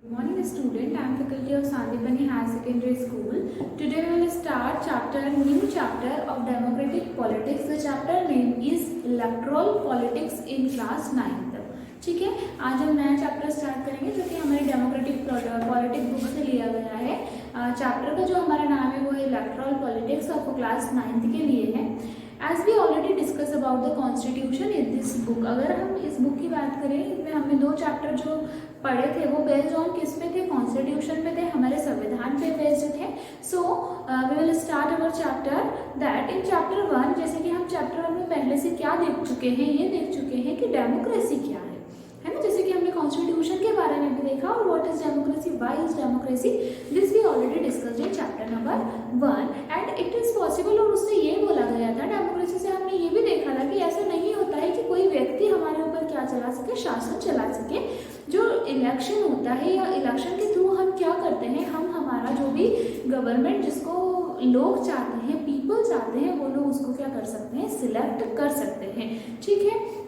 Good morning student, I am faculty of Sandipani Higher Secondary School. Today we will start new chapter of democratic politics. The chapter name is electoral politics in class 9th. ठीक है, आज हम नया chapter start करेंगे जो कि हमारी democratic politics book से लिया गया है। चैप्टर का जो हमारा नाम है वो है electoral politics of class 9th के लिए है। As we already discuss about the constitution in this book, अगर हम इस बुक की बात करें इसमें हमने दो चैप्टर जो पढ़े थे वो बेस्ड ऑन किस पे थे, कॉन्स्टिट्यूशन पे थे, हमारे संविधान पे बेस्ड थे। So we will start our chapter that in chapter 1। जैसे कि हम चैप्टर 1 में पहले से क्या देख चुके हैं, ये देख चुके हैं कि डेमोक्रेसी क्या है ना। जैसे कि हमने कॉन्स्टिट्यूशन के बारे में भी देखा और what is democracy, why is democracy, this we already discussed in chapter number 1 and it is possible. और उससे ये बोला गया था, डेमोक्रेसी से हमने ये भी देखा था कि ऐसा नहीं होता है कि कोई व्यक्ति हमारे ऊपर क्या चला सके, शासन चला सके। जो इलेक्शन होता है या इलेक्शन के थ्रू हम क्या करते हैं, हम हमारा जो भी गवर्नमेंट जिसको लोग चाहते हैं, पीपल चाहते हैं, वो लोग उसको क्या कर सकते हैं, सिलेक्ट कर सकते हैं। ठीक है,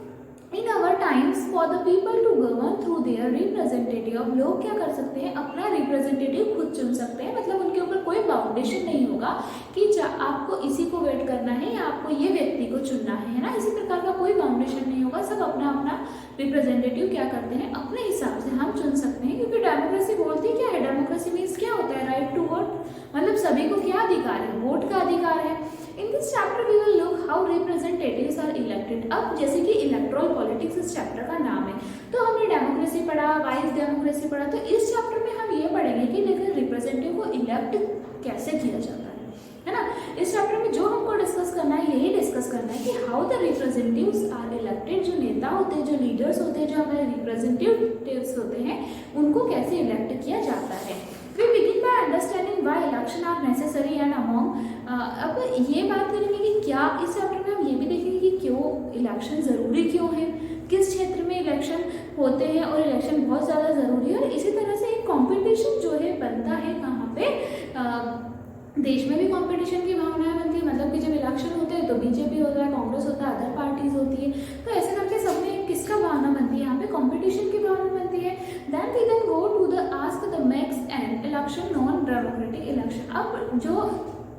in our times for the people to govern through their representative, अब लोग क्या कर सकते हैं, अपना रिप्रेजेंटेटिव खुद चुन सकते हैं। मतलब उनके ऊपर कोई बाउंडेशन नहीं होगा कि आपको इसी को वेट करना है या आपको ये व्यक्ति को चुनना है ना, इसी प्रकार का कोई बाउंडेशन नहीं होगा। सब अपना अपना रिप्रेजेंटेटिव क्या करते हैं, अपने हिसाब से हम चुन सकते हैं। क्योंकि डेमोक्रेसी बोलती क्या है, डेमोक्रेसी मीन्स क्या होता है, राइट टू वोट, मतलब सभी को क्या अधिकार है, वोट का अधिकार है। In this chapter we will look how representatives are elected. अब जैसे कि इलेक्टोरल पॉलिटिक्स इस चैप्टर का नाम है, तो हमने डेमोक्रेसी पढ़ा, वाइज डेमोक्रेसी पढ़ा, तो इस चैप्टर में हम ये पढ़ेंगे कि लेकिन रिप्रेजेंटेटिव को इलेक्ट कैसे किया जाता है ना। इस चैप्टर में जो हमको डिस्कस करना है, यही डिस्कस करना है कि how the representatives are elected. जो नेता होते हैं, जो लीडर्स होते हैं, जो हमारे रिप्रेजेंटेटिव्स होते हैं, उनको कैसे इलेक्ट किया जाता है। We begin by understanding why election are necessary and among। अब ये बात करेंगे कि क्या इस चैप्टर में हम ये भी देखेंगे कि क्यों इलेक्शन ज़रूरी क्यों है, किस क्षेत्र में इलेक्शन होते हैं और इलेक्शन बहुत ज़्यादा ज़रूरी है। और इसी तरह से एक कंपटीशन जो है बनता है कहाँ पे, देश में भी कंपटीशन की भावना बनती है। मतलब कि जब इलेक्शन होते हैं तो बीजेपी होता है, कांग्रेस होता है, अदर पार्टीज होती है, तो ऐसे करके सब में किसका भावना बनती है, यहाँ पे कंपटीशन की भावना बनती है। Then we can go to the ask the next and election non democratic election. अब जो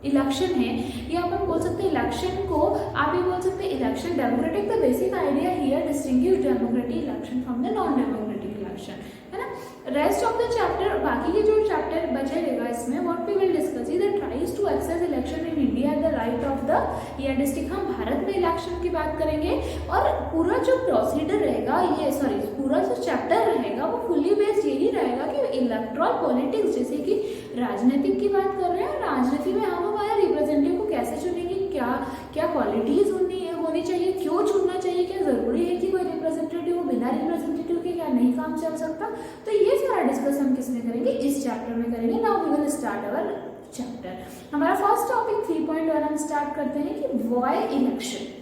इलेक्शन है या अपन बोल सकते हैं इलेक्शन को आप ये बोल सकते हैं election democratic. The basic idea here distinguish democratic election from the non democratic election, है ना। रेस्ट ऑफ द चैप्टर, बाकी के जो चैप्टर बचे रहेगा इसमें, what we will discuss is the tries to access election in India the right of the year district. हम भारत में इलेक्शन की बात करेंगे और पूरा जो प्रोसीडर रहेगा, ये पूरा जो चैप्टर रहेगा वो फुल्ली बेस्ड यही रहेगा कि इलेक्टोरल पॉलिटिक्स, जैसे कि राजनीतिक की बात कर रहे हैं, राजनीति में हम हमारे रिप्रेजेंटेटिव को कैसे चुनेंगे, क्या क्या क्वालिटीज होनी चाहिए, क्यों चुनना चाहिए, क्या जरूरी है कि कोई रिप्रेजेंटेटिव हो, बिना रिप्रेजेंटेटिव के क्या नहीं काम चल सकता। तो ये सारा डिस्कस हम किसमें करेंगे, इस चैप्टर में करेंगे। Now we will start our chapter. हमारा फर्स्ट टॉपिक 3.1 हम स्टार्ट करते हैं कि व्हाई इलेक्शन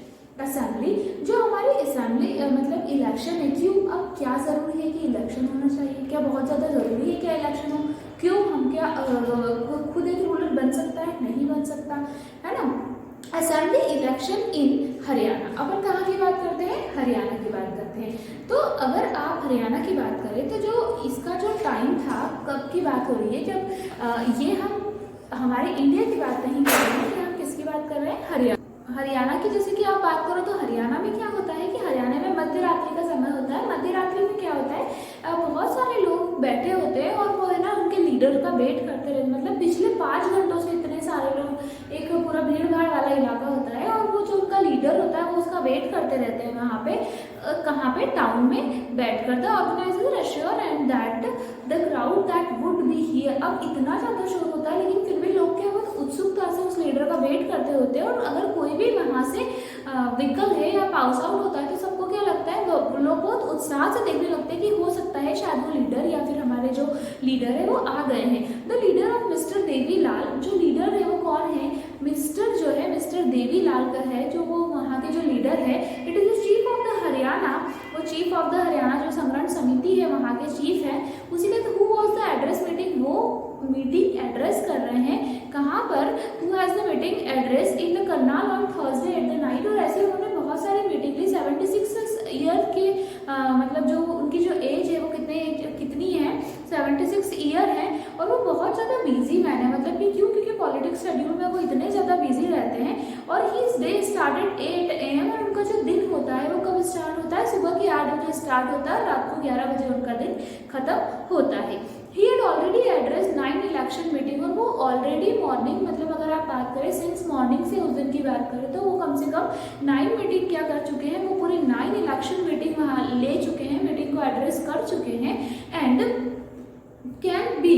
असेंबली। जो हमारी असेंबली मतलब इलेक्शन है, क्यों, अब क्या जरूरी है कि इलेक्शन होना चाहिए, क्या बहुत ज़्यादा ज़रूरी है क्या इलेक्शन हो, क्यों, हम क्या खुद एक रूलर बन सकता है, नहीं बन सकता, है ना। असेंबली इलेक्शन इन हरियाणा, अपन कहाँ की बात करते हैं, हरियाणा की बात करते हैं। तो अगर आप हरियाणा की बात करें तो जो इसका जो टाइम था, कब की बात हो रही है, जब ये हम हमारे इंडिया की बात नहीं कर रहे हैं, हम किसकी बात कर रहे हैं, हरियाणा की। जैसे कि आप बात करो तो हरियाणा में क्या होता है कि हरियाणा में मध्य रात्रि का समय होता है। मध्य रात्रि में क्या होता है, बहुत सारे लोग बैठे होते हैं और वो है ना उनके लीडर का वेट करते रहते, मतलब पिछले 5 घंटों से इतने सारे लोग, एक पूरा भीड़ भाड़ वाला इलाका होता है और वो जो उनका लीडर होता है वो उसका वेट करते रहते हैं वहाँ पे, कहाँ पे, टाउन में बैठ कर। The organiser assure and that the crowd that would be here. अब इतना ज़्यादा शोर होता है लेकिन फिर भी लोग क्या बहुत उत्सुकता से उस लीडर का वेट करते होते हैं। और अगर कोई भी वहाँ से व्हीकल है या पास आउट होता है तो सबको क्या लगता है, लोग बहुत उत्साह से देखने लगते हैं कि हो सकता है शायद वो लीडर या फिर हमारे जो लीडर है वो आ गए हैं। The leader of mister Devilal, जो लीडर है वो कौन है, मिस्टर जो है मिस्टर देवीलाल का है, जो वो वहाँ के जो लीडर है। It is the chief of the Haryana, वो चीफ ऑफ द हरियाणा जो संगठन समिति है वहाँ के चीफ है। उसी के who was the address meeting, वो मीटिंग एड्रेस कर रहे हैं कहाँ पर, who has the meeting address in the Karnal on Thursday at the night. और ऐसे उन्होंने बहुत सारी मीटिंग ली। 76 ईयर के मतलब जो उनकी जो एज है वो कितनी है, 76 ईयर है और वो बहुत ज़्यादा बिजी मैन है, मतलब कि क्यों, क्योंकि पॉलिटिक्स शेड्यूल में वो इतने ज़्यादा बिजी रहते हैं। और हीज डे स्टार्टेड 8 AM और उनका जो दिन होता है वो कब स्टार्ट होता है, सुबह के 8 बजे स्टार्ट होता है, रात को 11 बजे उनका दिन खत्म होता है। He had already address 9 election meeting, और वो ऑलरेडी मॉर्निंग, मतलब अगर आप बात करें सिंस मॉर्निंग से उस दिन की बात करें तो वो कम से कम 9 मीटिंग क्या कर चुके हैं, वो पूरे 9 इलेक्शन मीटिंग वहाँ ले चुके हैं, मीटिंग को एड्रेस कर चुके हैं। And can be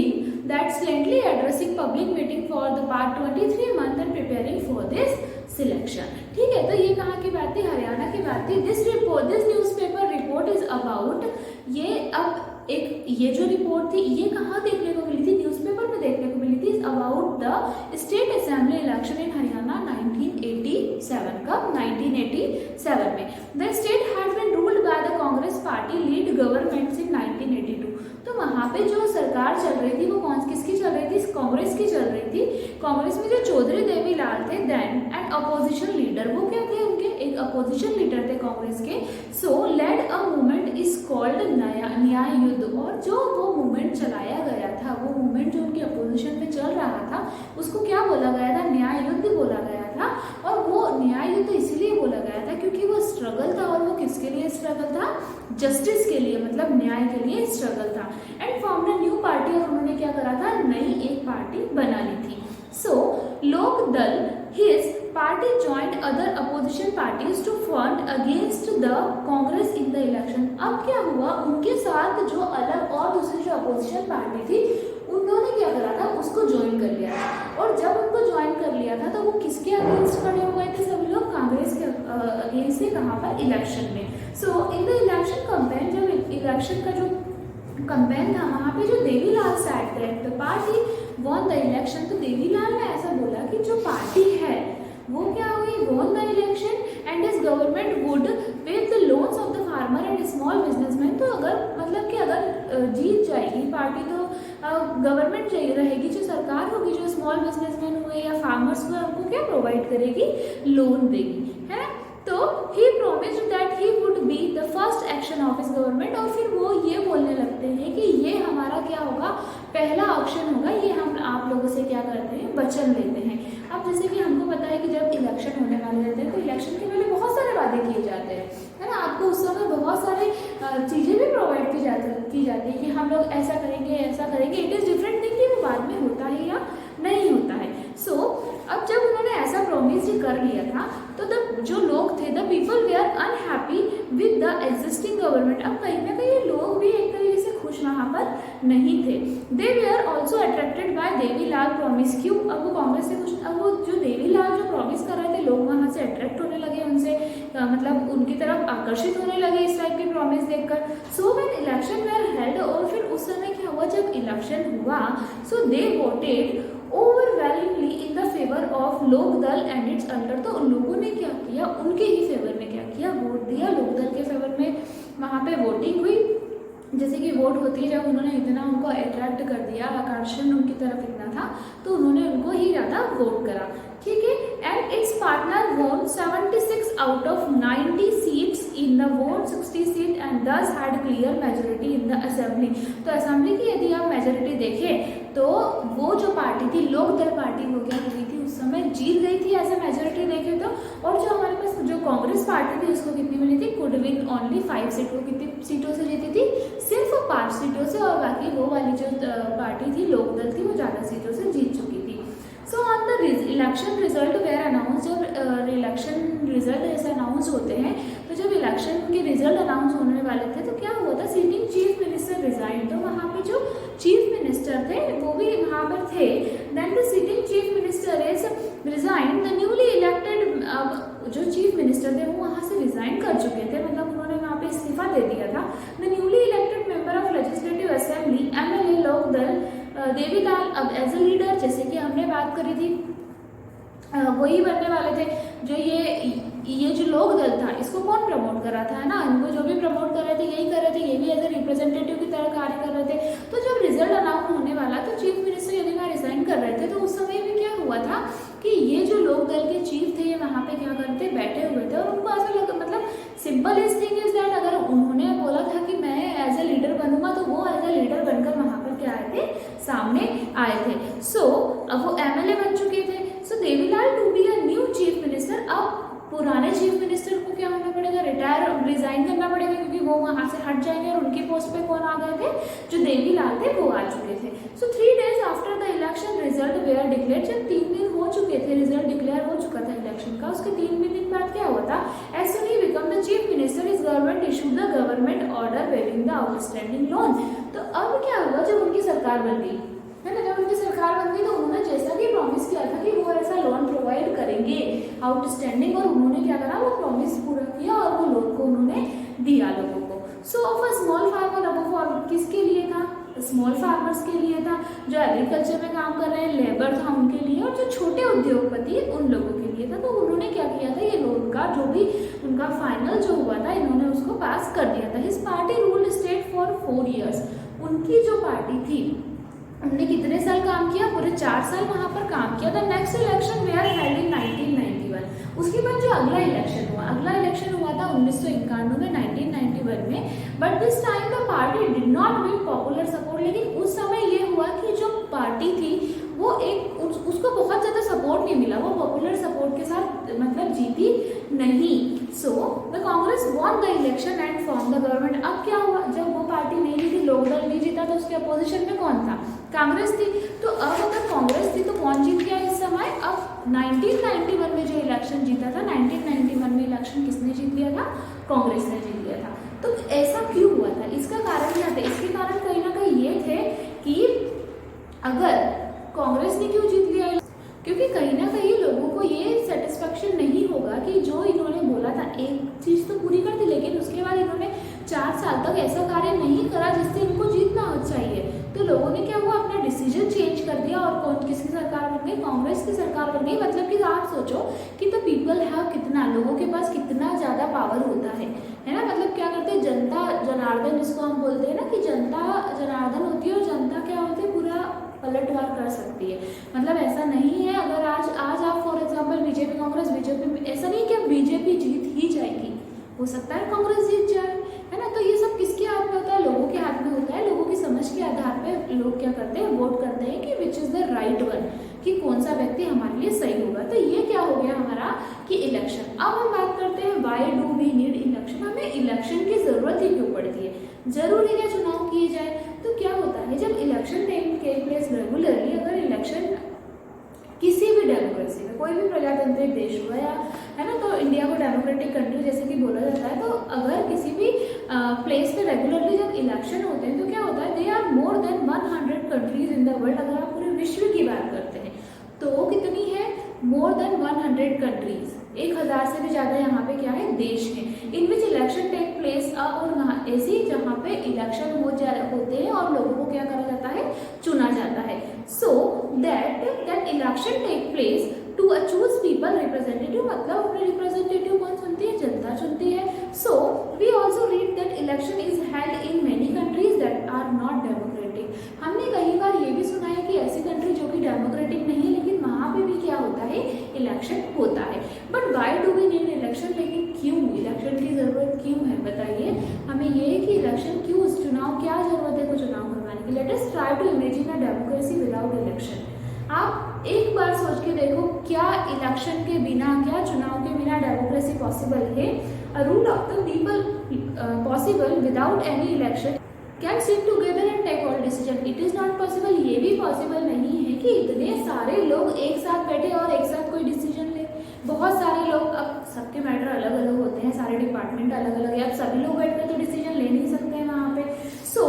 that silently addressing public meeting for the past 23 months and preparing for this selection। ठीक है, तो ये कहाँ की बात थी, हरियाणा की बात थी। This newspaper report is about, ये अब एक ये जो रिपोर्ट थी ये कहाँ देखने को मिली थी, न्यूज़पेपर में देखने को मिली थी, about the state assembly election in Haryana 1987 का 1987 में। The state has been ruled by the Congress party lead government in 1982। तो वहाँ पे जो सरकार चल रही थी वो किसकी चल रही थी, कांग्रेस की चल रही थी। कांग्रेस में जो चौधरी देवीलाल थे देन एंड अपोजिशन लीडर, वो क्या थे, उनके एक अपोजिशन लीडर थे कांग्रेस के। So led a movement is called Nyay Yudh, और जो वो मूवमेंट चलाया गया था, वो मूवमेंट जो उनके अपोजिशन में चल रहा था उसको क्या बोला गया था, न्याय युद्ध बोला गया था। और वो न्याय युद्ध इसीलिए बोला गया था क्योंकि वो स्ट्रगल था, और वो किसके लिए स्ट्रगल था, जस्टिस के लिए, मतलब न्याय के लिए स्ट्रगल था। एंड फॉर्म न्यू पार्टी, और उन्होंने क्या करा था, नई एक पार्टी बना ली थी। So Lok Dal his party joint other opposition parties to front against the Congress in the election. अब क्या हुआ, उनके साथ जो अलग और दूसरी जो अपोजिशन पार्टी थी उन्होंने क्या करा था, उसको ज्वाइन कर लिया था। और जब उनको ज्वाइन कर लिया था तो वो किसके अगेंस्ट खड़े हुए थे, सभी लोग कांग्रेस के अगेंस्ट थे, कहाँ पर, इलेक्शन में। सो इन द इलेक्शन कैंपेन, जब इलेक्शन का जो कैंपेन था वहाँ पे जो देवीलाल साइड थे the party von the election, तो देवीलाल ने ऐसा बोला कि जो पार्टी है वो क्या हुई, won the election and this government would pay the loans of the farmer and small businessman. तो अगर मतलब कि अगर जीत जाएगी पार्टी तो गवर्नमेंट चाहिए रहेगी, जो सरकार होगी, जो स्मॉल बिजनेसमैन हुए या फार्मर्स हुए उनको क्या प्रोवाइड करेगी, लोन देगी, है। तो he promised that he would be the first action of his government, और फिर वो ये बोलने लगते हैं कि ये हमारा क्या होगा, पहला ऑप्शन होगा, ये हम आप लोगों से क्या करते हैं, वचन लेते हैं। अब जैसे कि हमको पता है कि जब इलेक्शन होने वाले रहते हैं तो इलेक्शन के पहले बहुत सारे वादे किए जाते हैं, है ना। आपको उस समय बहुत सारे चीज़ें भी प्रोवाइड की जाती है कि हम लोग ऐसा करेंगे, ऐसा करेंगे। इट इज़ डिफरेंट थिंग कि वो बाद में होता है या नहीं होता है। सो अब जब उन्होंने ऐसा प्रॉमिस कर लिया था तो जो लोग थे, the people we are unhappy with the existing government. अब कहीं ना कहीं लोग भी एक तरीके से खुश वहाँ पर नहीं थे। They we are also attracted by Devilal promise. क्यों, अब वो कांग्रेस से कुछ, अब वो जो देवीलाल जो प्रॉमिस कर रहे थे लोग वहाँ से अट्रैक्ट होने लगे, उनसे मतलब उनकी तरफ आकर्षित होने लगे इस टाइप की प्रॉमिस देखकर। So when election were held, और फिर उस समय क्या हुआ, जब इलेक्शन हुआ, so they voted overwhelmingly in the favour of Lokdal and its alter. तो लोगों ने क्या किया, उनके ही फेवर में क्या किया, वोट दिया, लोकदल के फेवर में वहाँ पे वोटिंग हुई। जैसे कि वोट होती है, जब उन्होंने इतना उनको अट्रैक्ट कर दिया, आकर्षण उनकी तरफ इतना था तो उन्होंने उनको ही ज़्यादा वोट करा, ठीक है। And it's partner won 76 out of 90 seats in the vote 60 seat and this had clear majority in the assembly. तो असेंबली की यदि आप मेजोरिटी देखें तो वो जो पार्टी थी, लोकदल पार्टी, वो क्या हुई थी, उस समय जीत गई थी ऐसे मेजोरिटी देखे तो। और जो हमारे पास जो कांग्रेस पार्टी थी उसको कितनी मिली थी, कुड विन ओनली 5 सीट। वो कितनी सीटों से जीती थी, सिर्फ 5 सीटों से, और बाकी वो वाली जो पार्टी थी लोकदल थी वो ज़्यादा सीटों से जीत चुकी थी। So on the election result were announce, जब इलेक्शन रिजल्ट ऐसे अनाउंस होते हैं तो जब इलेक्शन के रिजल्ट अनाउंस होने वाले थे तो क्या हुआ था, सिटिंग चीफ मिनिस्टर रिजाइन। तो वहाँ पे जो चीफ मिनिस्टर थे वो भी वहाँ पर थे। Then the sitting chief minister is resign, the newly elected, अब जो चीफ मिनिस्टर थे वो वहाँ से रिजाइन कर चुके थे, मतलब उन्होंने वहाँ पे इस्तीफा दे दिया था। The newly elected member of legislative assembly MLA Lokdal Devilal अब एज ए लीडर, जैसे कि हमने बात करी थी, वही बनने वाले थे। जो ये जो लोकदल था इसको कौन प्रमोट कर रहा था, है ना, इनको जो भी प्रमोट कर रहे थे यही कर रहे थे, ये भी एज ए रिप्रेजेंटेटिव की तरह कार्य कर रहे थे। तो जब रिजल्ट अनाउंस होने वाला तो चीफ मिनिस्टर यदि वहाँ रिजाइन कर रहे थे तो उस समय भी क्या हुआ था कि ये जो लोकदल के चीफ थे ये वहाँ पे क्या करते, बैठे हुए थे, और उनको ऐसा लगा, मतलब simple is thing is that, अगर उन्होंने बोला था कि मैं एज ए लीडर बनूंगा तो वो एज ए लीडर बनकर वहाँ पर क्या पुराने चीफ मिनिस्टर को क्या होना पड़ेगा, रिजाइन करना पड़ेगा, क्योंकि वो वहां से हट जाएंगे और उनकी पोस्ट पे कौन आ गए थे, जो देवीलाल थे वो आ चुके थे। So 3 days after the election result were declare, जब 3 दिन हो चुके थे, रिजल्ट डिक्लेयर हो चुका था इलेक्शन का, उसके 3 दिन बाद क्या हुआ था, एज सून ही become the chief minister is government issued the government order waving the outstanding loan. तो अब क्या हुआ, जब उनकी सरकार बन गई है ना, जब उनकी सरकार बन गई तो उन्होंने जैसा कि प्रॉमिस किया था कि वो ऐसा लोन प्रोवाइड करेंगे आउटस्टैंडिंग, और उन्होंने क्या करा, वो प्रॉमिस पूरा किया और वो लोन को उन्होंने दिया लोगों को। सो ऑफ अ स्मॉल फार्मर, अब वो किसके लिए था, स्मॉल फार्मर्स के लिए था, जो एग्रीकल्चर में काम कर रहे हैं, लेबर था उनके लिए, और जो छोटे उद्योगपति उन लोगों के लिए था। तो उन्होंने क्या किया था, ये लोन का जो भी उनका फाइनल जो हुआ था, इन्होंने उसको पास कर दिया था। His party ruled state for 4 years। उनकी जो पार्टी थी उन्होंने कितने साल काम किया, पूरे 4 साल वहां पर काम किया था। Next election where held in 1991। उसके बाद जो अगला इलेक्शन हुआ था 1991 में, 1991 में। But this time the party did not win popular support. लेकिन उस समय ये हुआ कि जो पार्टी थी वो उसको बहुत ज़्यादा सपोर्ट नहीं मिला, वो पॉपुलर सपोर्ट के साथ मतलब जीती नहीं। So the Congress von the election and form the government. अब क्या हुआ, जब वो पार्टी नहीं जीती, लोकदल नहीं जीता, तो उसके अपोजिशन में कौन था, कांग्रेस थी। तो अब अगर कांग्रेस थी तो कौन जीत गया इस समय, अब 1991 में जो इलेक्शन जीता था, 1991 में इलेक्शन किसने जीत लिया था, कांग्रेस ने जीत लिया था। तो ऐसा क्यों हुआ था, इसका कारण क्या था, इसके कारण कहीं ना कहीं ये थे कि अगर कांग्रेस ने क्यों जीत लिया, क्योंकि कहीं ना कहीं लोगों को ये सेटिस्फेक्शन नहीं होगा कि जो इन्होंने बोला था एक चीज़ तो पूरी कर दी, लेकिन उसके बाद इन्होंने 4 साल तक ऐसा कार्य नहीं करा जिससे इनको जीतना चाहिए। तो लोगों ने क्या हुआ, अपना डिसीजन चेंज कर दिया और कौन किसकी सरकार बन गई, कांग्रेस की सरकार बन गई। मतलब कि आप सोचो कि द पीपल हैव कितना, लोगों के पास कितना ज़्यादा पावर होता है ना। मतलब क्या करते हैं, जनता जनार्दन जिसको हम बोलते हैं ना, कि जनता जनार्दन होती है और जनता क्या होती है, पूरा पलटवार कर सकती है। मतलब ऐसा नहीं है, अगर आज आप फॉर एग्जांपल बीजेपी बीजेपी ऐसा नहीं कि बीजेपी जीत ही जाएगी, हो सकता है कांग्रेस जीत जाए, है ना। तो ये सब किसके हाथ में होता है, लोगों के हाथ में होता है। लोगों की समझ के आधार पे लोग क्या करते हैं, वोट करते हैं कि which is the right one, कि कौन सा व्यक्ति हमारे लिए सही होगा। तो ये क्या हो गया हमारा कि इलेक्शन। अब हम बात करते हैं why do we need election, हमें इलेक्शन की ज़रूरत ही क्यों पड़ती है, जरूरी है चुनाव किए जाए। तो क्या होता है, जब इलेक्शन टेक प्लेस रेगुलरली, अगर इलेक्शन किसी भी डेमोक्रेसी में, कोई भी प्रजातांत्रिक देश हुआ या है ना, तो इंडिया को डेमोक्रेटिक कंट्री जैसे कि बोला जाता है, तो अगर किसी भी प्लेस पे रेगुलरली जब इलेक्शन होते हैं तो क्या होता है, there are more than 100 countries in the world. अगर आप पूरे विश्व की बात करते हैं तो कितनी है, मोर देन 100 कंट्रीज, 1000 से भी ज़्यादा यहाँ पे क्या है, देश है, इन विच इलेक्शन टेक प्लेस। और ऐसी जहाँ पे इलेक्शन होते हैं और लोगों को क्या करा जाता है, चुना जाता है। So that election take place to choose people representative, मतलब अपने रिप्रेजेंटेटिव कौन चुनती है, जनता चुनती है। So we also read that election is held in many countries that are not democratic. हमने कई बार ये भी सुना है कि ऐसी कंट्री जो कि डेमोक्रेटिक नहीं है, लेकिन वहाँ पे भी क्या होता है, इलेक्शन होता है। But why do we need election, लेकिन क्यों इलेक्शन की ज़रूरत क्यों है, बताइए हमें ये कि इलेक्शन क्यों, चुनाव क्या ज़रूरत है को चुनाव करवाने की। Let us try to imagine a democracy without election. आप एक बार सोच के देखो, क्या इलेक्शन के बिना, क्या चुनाव के बिना डेमोक्रेसी पॉसिबल है। A rule of the people possible without any election can sit together and take all decision, it is not possible. ये भी पॉसिबल नहीं है कि इतने सारे लोग एक साथ बैठे और एक साथ कोई डिसीजन ले। बहुत सारे लोग, अब सबके मैटर अलग अलग होते हैं, सारे डिपार्टमेंट अलग अलग है, अब सभी लोग बैठ कर तो डिसीजन ले नहीं सकते हैं वहाँ पे। So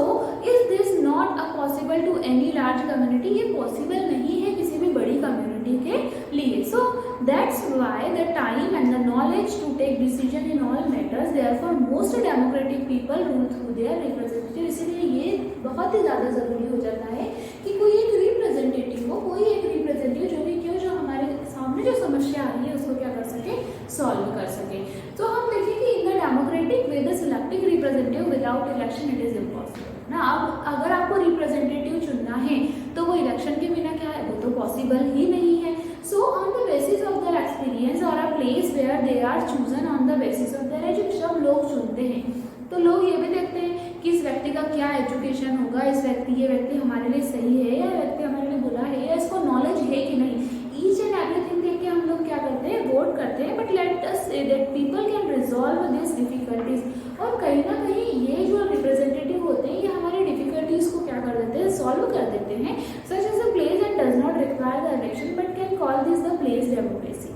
is this not a possible to any large community, ये पॉसिबल नहीं है किसी भी बड़ी कम्युनिटी के लिए। So that's why the time and the knowledge to take decision in all matters, therefore most democratic people rule through their representative. इसीलिए ये बहुत ही ज़्यादा ज़रूरी हो जाता है कि कोई एक रिप्रेजेंटेटिव हो, कोई एक रिप्रेजेंटेटिव जो भी क्यों, जो हमारे सामने जो समस्या आ रही है उसको क्या कर सके, सॉल्व कर सके। तो हम देखें कि in the democratic way the selecting representative without election it is impossible ना। अब अगर आपको रिप्रेजेंटेटिव चुनना है तो वो इलेक्शन के बिना क्या है, वो तो पॉसिबल ही नहीं है। So on the basis of their experience और a place where they are chosen on the basis of their education, जब लोग चुनते हैं तो लोग ये भी देखते हैं कि इस व्यक्ति का क्या एजुकेशन होगा, ये व्यक्ति हमारे लिए सही है या व्यक्ति हमारे लिए बुरा है, या इसको नॉलेज है कि नहीं। ईच एंड एवरीथिंग देख के हम लोग क्या करते हैं, वोट करते हैं, but let us say that people can resolve this difficulties. और कहीं ना कहीं ये जो रिप्रेजेंटेटिव होते हैं ये हमारी डिफिकल्टीज को क्या कर देते हैं, सॉल्व कर देते हैं। Such as a place and does not require the election but can call this the place democracy.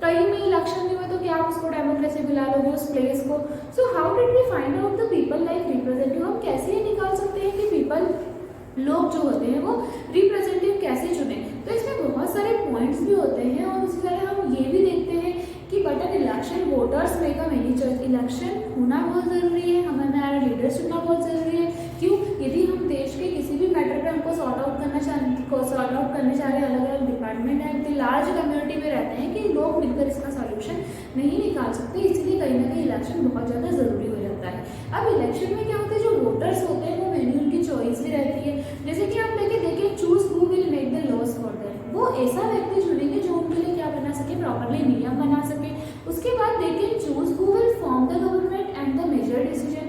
कहीं में इलेक्शन नहीं हुआ तो क्या आप उसको डेमोक्रेसी बुला लोगे उस प्लेस को। So how did we find out the people like representative, हम कैसे ये निकाल सकते हैं कि पीपल लोग जो होते हैं वो रिप्रेजेंटेटिव कैसे चुने। तो इसमें बहुत सारे पॉइंट्स भी होते हैं और उसी तरह हम ये भी देखते हैं कि but an election voters make a many choice. Election होना बहुत ज़रूरी है, हमारा लीडर्स चुनना बहुत ज़रूरी है। क्यों? यदि हम देश के किसी भी मैटर पे हमको सॉर्ट आउट करने चाह रहे हैं, अलग अलग डिपार्टमेंट है, इतनी लार्ज कम्युनिटी में रहते हैं कि लोग मिलकर इसका सॉल्यूशन नहीं निकाल सकते, इसलिए कहीं ना कहीं इलेक्शन बहुत ज़्यादा ज़रूरी हो जाता है। अब इलेक्शन में क्या होता है, जो वोटर्स होते हैं वो मेनी उनकी चॉइस भी रहती है। जैसे कि आप देखिए choose who will make the laws for them, वो ऐसा व्यक्ति चुनेंगे जो उनके लिए क्या बना सके, प्रॉपरली नियम बना सके। उसके बाद देखिए choose who will form the government and the major decision,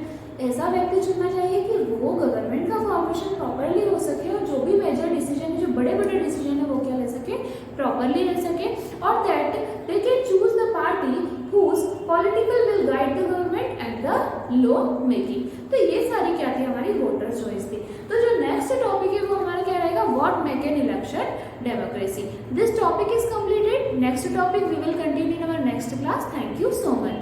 ऐसा व्यक्ति चुनना चाहिए कि वो गवर्नमेंट का फॉर्मेशन प्रॉपरली हो सके और जो भी मेजर डिसीजन है, जो बड़े बड़े डिसीजन है वो क्या ले सके, प्रॉपरली ले सके। और that they can choose the party whose political will guide the government and the law making। तो ये सारी क्या थी, हमारी वोटर चॉइस थी। तो जो नेक्स्ट टॉपिक है वो हमारा क्या रहेगा, what make an election democracy. This topic is completed. Next topic we will continue in our next class. Thank you so much.